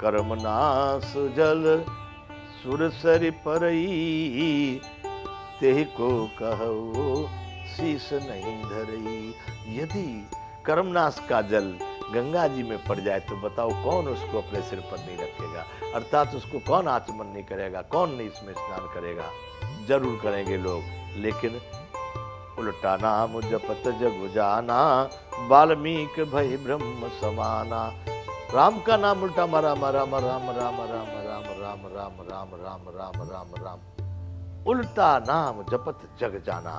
कर्मनाश जल सुरसरि परई, तेहि को कहो शीस नहीं धरई। यदि कर्मनाश का जल गंगा जी में पड़ जाए तो बताओ कौन उसको अपने सिर पर नहीं रखेगा, अर्थात उसको कौन आचमन नहीं करेगा, कौन नहीं इसमें स्नान करेगा। जरूर करेंगे लोग, लेकिन उल्टा नाम जपत जग जाना, वाल्मीकि भय ब्रह्म समाना। राम का नाम उल्टा राम राम राम राम राम राम राम राम राम राम राम राम राम। उल्टा नाम जपत जग जाना,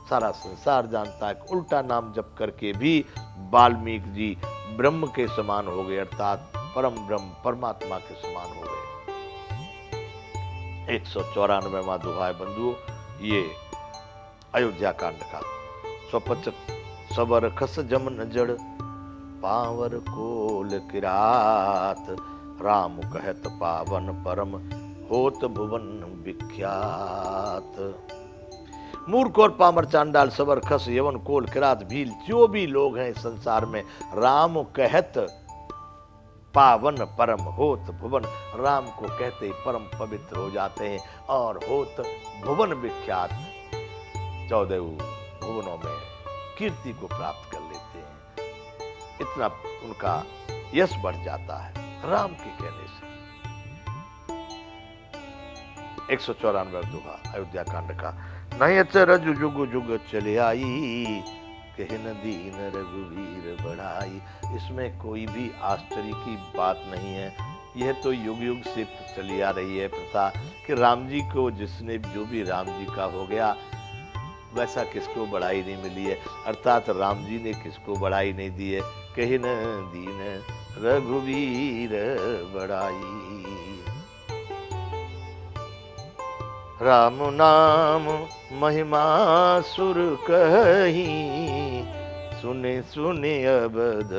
सारा संसार जानता है कि उल्टा नाम जप करके भी वाल्मीकि जी ब्रह्म के समान हो गए, अर्थात परम ब्रह्म परमात्मा के समान हो गए। 194वां दोहा है बंधुओं, ये अयोध्या कांड का। स्वपच सबर खस जमन जड़, पावर कोल किरात, राम कहत पावन परम, होत भुवन विख्यात। मूर्ख और पामर चांडाल सबर खस यवन कोल किरात भील, जो भी लोग हैं संसार में, राम कहत पावन परम होत भुवन, राम को कहते ही परम पवित्र हो जाते हैं और होत भुवन विख्यात, 14 भुवनों में कीर्ति को प्राप्त कर लेते हैं। इतना उनका यश बढ़ जाता है राम के कहने से। 194 दोहा अयोध्या कांड का। नहीं अचरज जुग जुग चले आई, कहन दीन रघुवीर बढ़ाई। इसमें कोई भी आश्चर्य की बात नहीं है, यह तो युग युग से चली आ रही है प्रथा कि राम जी को जिसने जो भी राम जी का हो गया, वैसा किसको बढ़ाई नहीं मिली है, अर्थात राम जी ने किसको बढ़ाई नहीं दी है। कहन दीन रघुवीर बढ़ाई, राम नाम महिमा सुर कही, सुने सुने अबद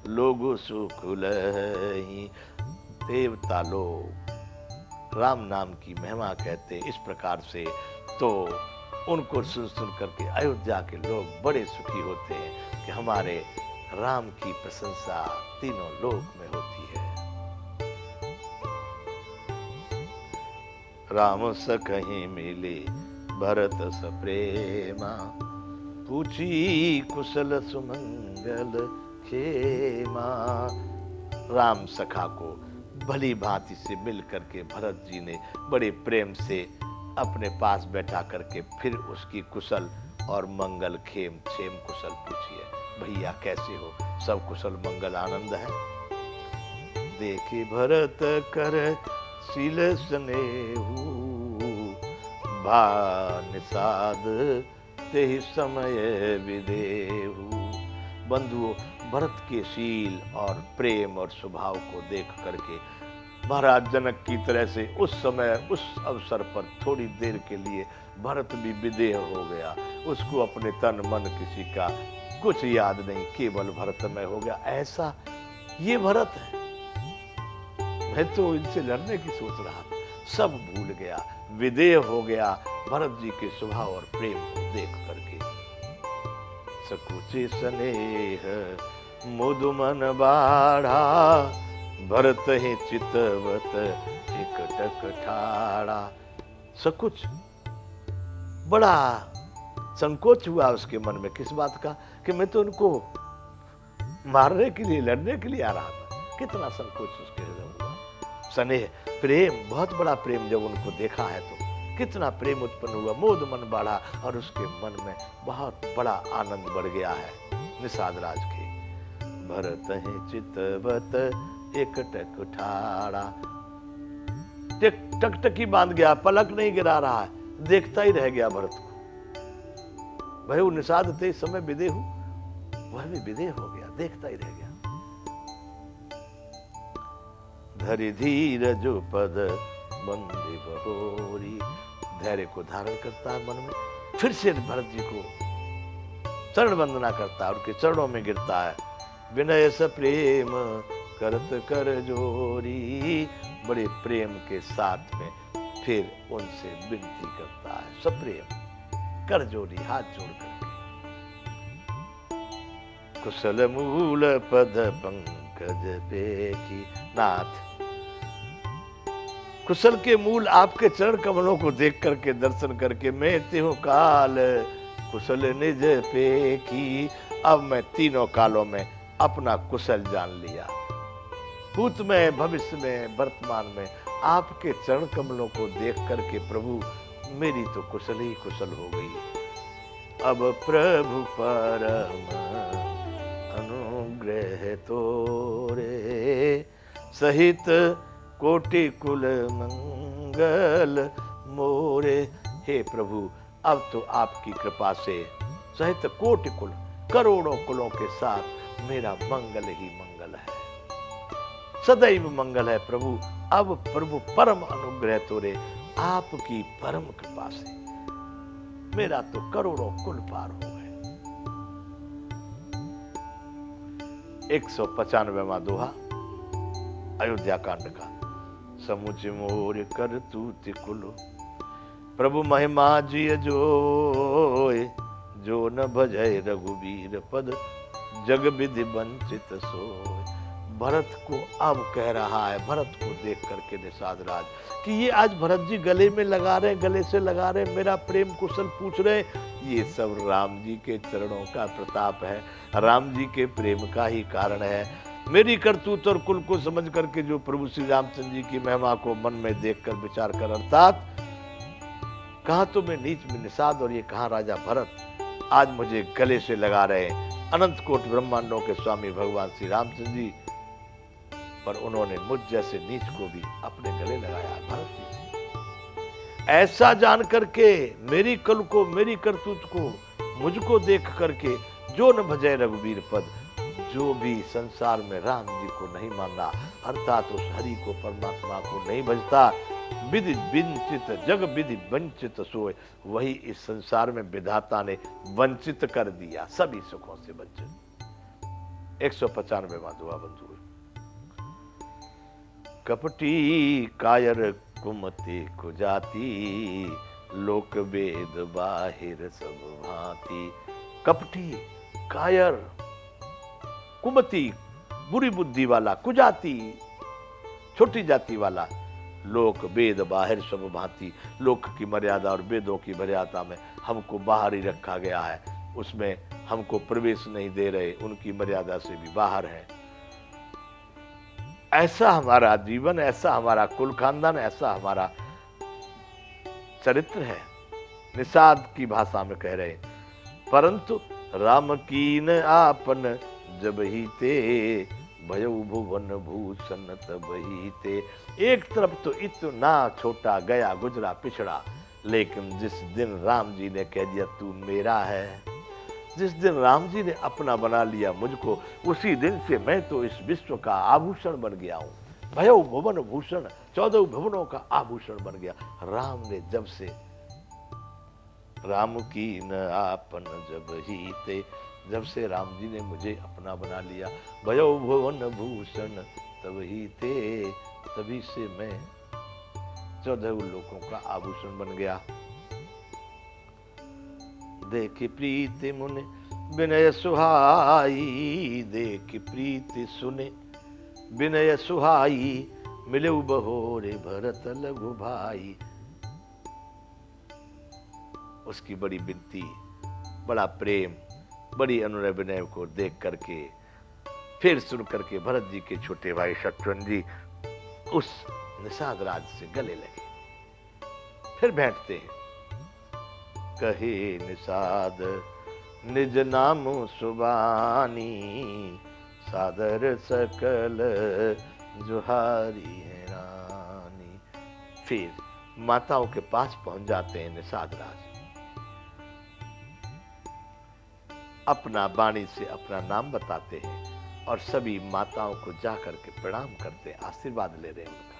लोग सुख लही। देवता लोग राम नाम की महिमा कहते इस प्रकार से, तो उनको सुन सुन करके अयोध्या के लोग बड़े सुखी होते हैं कि हमारे राम की प्रशंसा तीनों लोक में होती है। राम सकहि मिले भरत सप्रेमा, पूछी कुशल सुमंगल खेमा। राम सखा को भली भांति से मिल करके भरत जी ने बड़े प्रेम से अपने पास बैठा करके फिर उसकी कुशल और मंगल क्षेम कुशल पूछी है। भैया कैसे हो, सब कुशल मंगल आनंद है। देखे भरत कर शील स्नेहु, भा निषाद तेहि समय विदेहु। बंधुओं, भरत के शील और प्रेम और स्वभाव को देख करके महाराज जनक की तरह से उस समय उस अवसर पर थोड़ी देर के लिए भरत भी विदेह हो गया। उसको अपने तन मन किसी का कुछ याद नहीं, केवल भरतमय हो गया। ऐसा ये भरत है, मैं तो इनसे लड़ने की सोच रहा था, सब भूल गया, विदेह हो गया भरत जी के स्वभाव और प्रेम को देख करके। सकुचे स्नेह मुदुमन बाढ़ा, भरत ही चितवत एकटक ठाड़ा। सकुच, बड़ा संकोच हुआ उसके मन में, किस बात का, कि मैं तो उनको मारने के लिए लड़ने के लिए आ रहा था। कितना संकोच उसके हृदय में हुआ। स्नेह प्रेम, बहुत बड़ा प्रेम जब उनको देखा है तो कितना प्रेम उत्पन्न हुआ, मोद मन बढ़ा और उसके मन में बहुत बड़ा आनंद बढ़ गया है निषाद राज के। भरत है चितवत एकटक ठाड़ा, टकटकी बांध गया, पलक नहीं गिरा रहा है, देखता ही रह गया भरत को। भाई निषाद थे इस समय विदेह, वह भी विदेह हो गया, देखता ही रह गया। धरि धीर जो पद बंदे बहोरी, धैर्य को धारण करता है मन में, फिर से भरत जी को चरण वंदना करता है, उनके चरणों में गिरता है। विनय स प्रेम करत कर जोरी, बड़े प्रेम के साथ में फिर उनसे विनती करता है, सप्रेम कर जोड़ी, हाथ जोड़ करके। कुशल मूल पद पंकज पेखी, नाथ कुशल के मूल आपके चरण कमलों को देख करके, दर्शन करके, मैं त्यों काल कुशल निज पे की। अब मैं तीनों कालों में अपना कुशल जान लिया, भूत में, भविष्य में, वर्तमान में। आपके चरण कमलों को देख करके प्रभु मेरी तो कुशल ही कुशल हो गई। अब प्रभु परम अनुग्रह तोरे, सहित कोटि कुल मंगल मोरे। हे प्रभु, अब तो आपकी कृपा से सहित कोटि कुल, करोड़ों कुलों के साथ मेरा मंगल ही मंगल है, सदैव मंगल है प्रभु। अब प्रभु परम अनुग्रह तोरे, आपकी परम कृपा से मेरा तो करोड़ों कुल पार हो गए। 195वां दोहा अयोध्या कांड का। समुझ मोर कर तूति कुल, प्रभु महिमा जिय जोय, जो न भजय रघुबीर पद, जग विधि वंचित सोय। भरत को अब कह रहा है, भरत को देख करके निषाद राज, कि ये आज भरत जी गले में लगा रहे, गले से लगा रहे, मेरा प्रेम कुशल पूछ रहे, ये सब राम जी के चरणों का प्रताप है, राम जी के प्रेम का ही कारण है। मेरी करतूत और कुल को समझ करके जो प्रभु श्री रामचंद्र जी की महिमा को मन में देखकर विचार कर, अर्थात कहा तो मैं नीच में निषाद और ये कहा राजा भरत आज मुझे गले से लगा रहे, अनंत कोट ब्रह्मांडों के स्वामी भगवान श्री रामचंद्र जी, पर उन्होंने मुझ जैसे नीच को भी अपने गले लगाया। भरत जी ऐसा जान करके, मेरी कल को, मेरी करतूत को, मुझको देख करके, जो न भजय रघुबीर पद, जो भी संसार में राम जी को नहीं मानना, अर्थात उस हरि को, परमात्मा को नहीं भजता, विधि वंचित, जग विधि वंचित सोए, वही इस संसार में विधाता ने वंचित कर दिया, सभी सुखों से वंचित। 195वां दोहा बंधु। कपटी कायर कुमति कुजाती, लोक वेद बाहिर सब भांति। कपटी, कायर, कुमति, बुरी बुद्धि वाला, कुजाती, छोटी जाति वाला, लोक वेद बाहिर सब भांति। लोक की मर्यादा और वेदों की मर्यादा में हमको बाहर ही रखा गया है, उसमें हमको प्रवेश नहीं दे रहे, उनकी मर्यादा से भी बाहर है। ऐसा हमारा जीवन, ऐसा हमारा कुल खानदान, ऐसा हमारा चरित्र है। निषाद की भाषा में कह रहे, परंतु राम कीन आपन जब ही ते, भयउ भुवन भूषण तब ही ते। एक तरफ तो इतना छोटा गया, गुजरा, पिछड़ा, लेकिन जिस दिन राम जी ने कह दिया तू मेरा है, जिस दिन राम जी ने अपना बना लिया मुझको, उसी दिन से मैं तो इस विश्व का आभूषण बन गया हूं। भयउ भुवन भूषण, 14 भुवनों का आभूषण बन गया। राम ने जब से, राम की न आपन जब ही ते, जब से राम जी ने मुझे अपना बना लिया, भयउ भुवन भूषण तब ही ते, तभी से मैं 14 लोकों का आभूषण बन गया। देख प्रीति मुने विनय सुहाई, देख प्रीति सुने विनय सुहाई, मिलऊ बहोरे भरत लघु भाई। उसकी बड़ी विनती, बड़ा प्रेम, बड़ी अनुनय विनय को देख करके, फिर सुन करके भरत जी के छोटे भाई शत्रुघ्न जी उस निषाद राज से गले लगे। फिर बैठते हैं। कहे निषाद निज नाम सुबानी, सादर सकल जुहारी है रानी। फिर माताओं के पास पहुंच जाते हैं निषाद राज, अपना वाणी से अपना नाम बताते हैं और सभी माताओं को जाकर के प्रणाम करते, आशीर्वाद ले रहे हैं उनका।